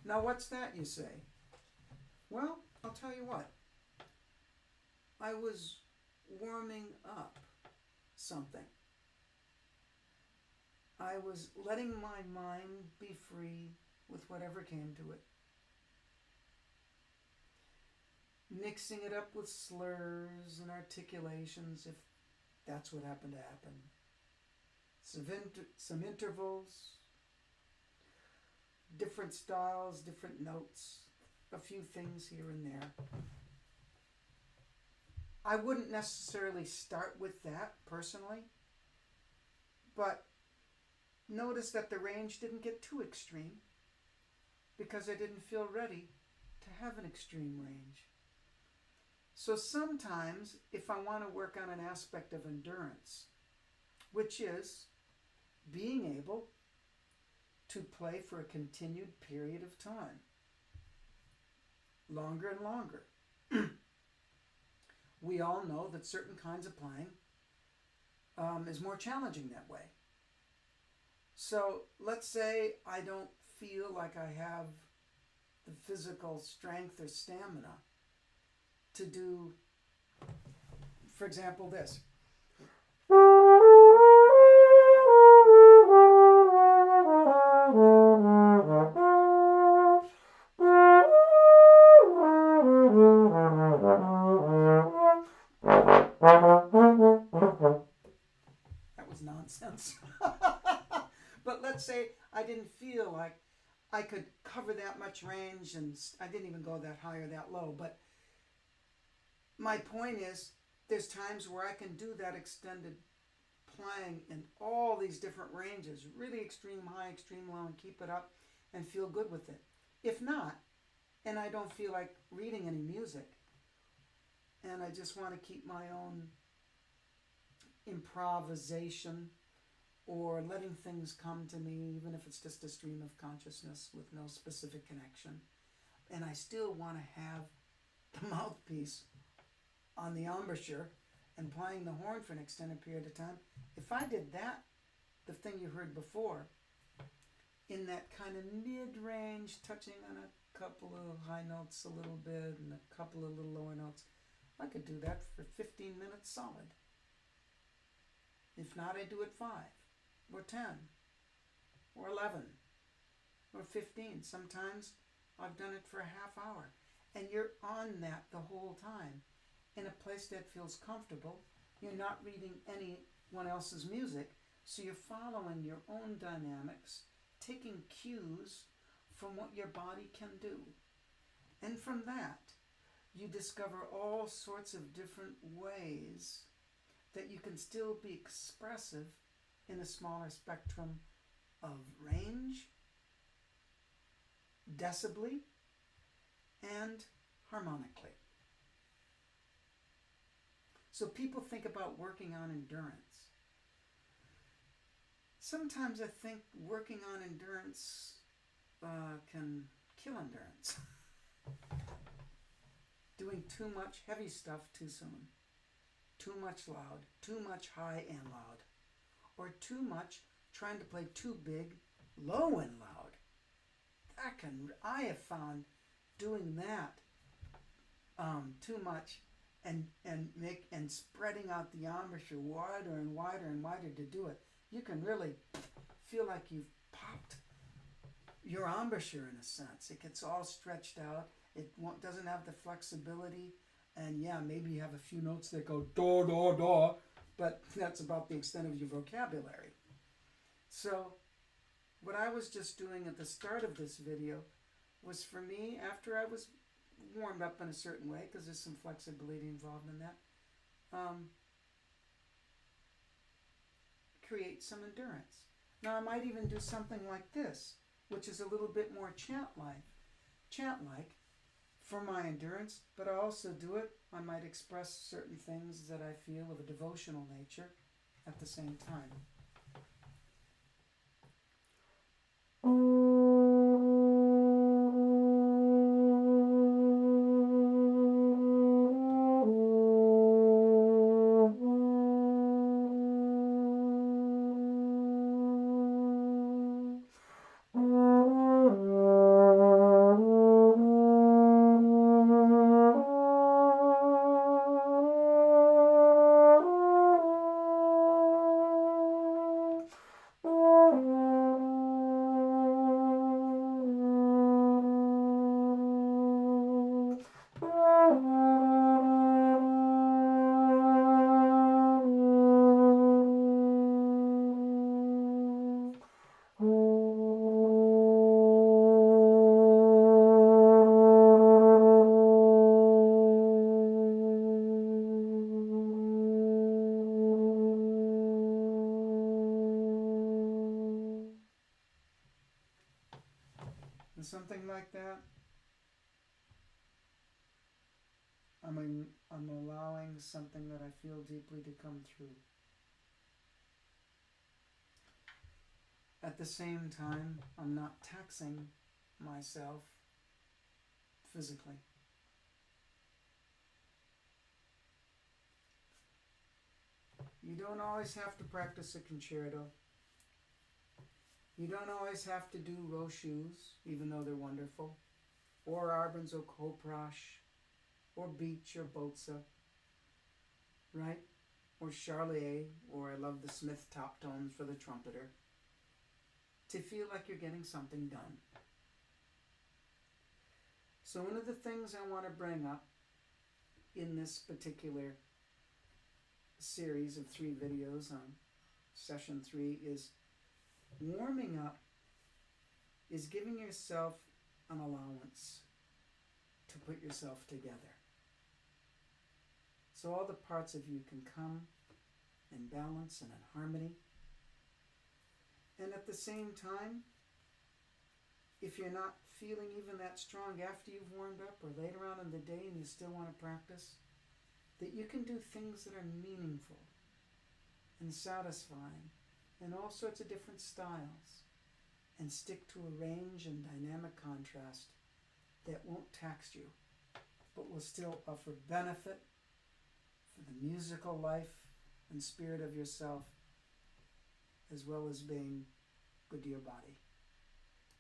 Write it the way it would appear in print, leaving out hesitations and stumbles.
Now, what's that, you say? Well, I'll tell you what. I was warming up something. I was letting my mind be free with whatever came to it. Mixing it up with slurs and articulations if that's what happened to happen. Some intervals, different styles, different notes, a few things here and there. I wouldn't necessarily start with that personally, but notice that the range didn't get too extreme because I didn't feel ready to have an extreme range. So sometimes, if I want to work on an aspect of endurance, which is being able to play for a continued period of time, longer and longer. We all know that certain kinds of playing is more challenging that way. So let's say I don't feel like I have the physical strength or stamina to do, for example, this. That was nonsense. But let's say I didn't feel like I could cover that much range, and I didn't even go that high or that low. But my point is, there's times where I can do that extended playing in all these different ranges, really extreme high, extreme low, and keep it up and feel good with it. If not, and I don't feel like reading any music, and I just want to keep my own improvisation or letting things come to me, even if it's just a stream of consciousness with no specific connection, and I still want to have the mouthpiece on the embouchure and playing the horn for an extended period of time, if I did that, the thing you heard before, in that kind of mid-range, touching on a couple of high notes a little bit and a couple of little lower notes, I could do that for 15 minutes solid. If not, I do it 5 or 10 or 11 or 15. Sometimes I've done it for a half hour. And you're on that the whole time in a place that feels comfortable. You're not reading anyone else's music, so you're following your own dynamics, taking cues from what your body can do. And from that, you discover all sorts of different ways that you can still be expressive in a smaller spectrum of range, decibly, and harmonically. So people think about working on endurance. Sometimes I think working on endurance can kill endurance. Doing too much heavy stuff too soon, too much loud, too much high and loud, or too much trying to play too big, low and loud. I have found doing that too much and spreading out the embouchure wider and wider and wider to do it. You can really feel like you've popped your embouchure in a sense. It gets all stretched out. It doesn't have the flexibility, and yeah, maybe you have a few notes that go do, do, do, but that's about the extent of your vocabulary. So what I was just doing at the start of this video was, for me, after I was warmed up in a certain way, because there's some flexibility involved in that, create some endurance. Now I might even do something like this, which is a little bit more chant-like for my endurance, but I also do it, I might express certain things that I feel of a devotional nature at the same time. And something like that, I'm allowing something that I feel deeply to come through. At the same time, I'm not taxing myself physically. You don't always have to practice a concerto. You don't always have to do Rochus, even though they're wonderful, or Arbans or Koprash, or Beach or Botsa, right? Or Charlier, or I love the Smith top tones for the trumpeter, to feel like you're getting something done. So one of the things I want to bring up in this particular series of 3 videos on session 3 is warming up is giving yourself an allowance to put yourself together. So all the parts of you can come in balance and in harmony. And at the same time, if you're not feeling even that strong after you've warmed up or later on in the day and you still want to practice, that you can do things that are meaningful and satisfying in all sorts of different styles and stick to a range and dynamic contrast that won't tax you, but will still offer benefit for the musical life and spirit of yourself, as well as being good to your body.